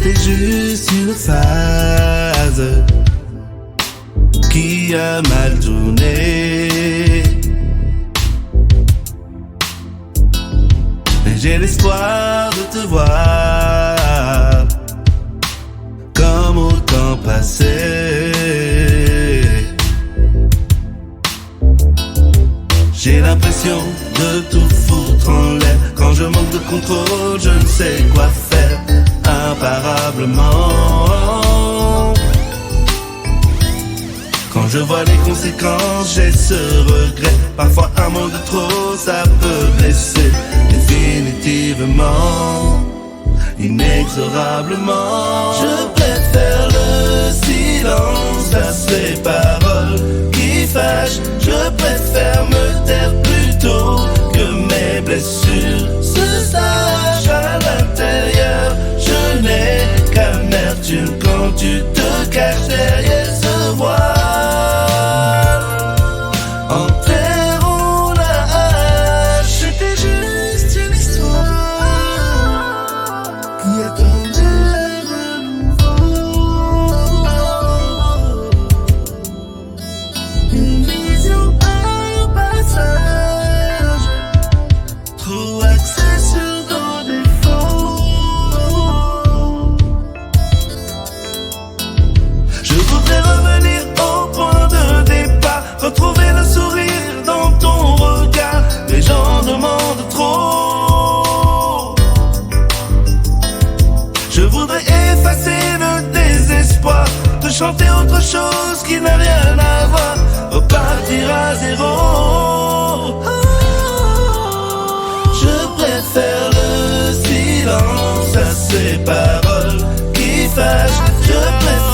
C'était juste une phase qui a mal tourné. Mais j'ai l'espoir de te voir comme au temps passé. J'ai l'impression de tout foutre en l'air. Quand je manque de contrôle, je ne sais quoi faire imparablement. Quand je vois les conséquences, j'ai ce regret. Parfois un mot de trop, ça peut blesser définitivement, inexorablement. Je préfère le silence à ces paroles qui fâchent. Je préfère me taire plutôt que mes blessures se sachent à l'intérieur. Je n'ai qu'amertume quand tu te caches derrière ce voile. Enterrons la hache. C'était juste une histoire qui attendait de nouveau. Une vision en passage, trop axée sur nos défauts. Je voudrais revenir au point de départ, retrouver le sourire dans ton regard. Les gens demandent trop. Je voudrais effacer le désespoir, te chanter autre chose qui n'a rien à voir, repartir à zéro. Je préfère le silence à ces paroles qui fâchent. Je préfère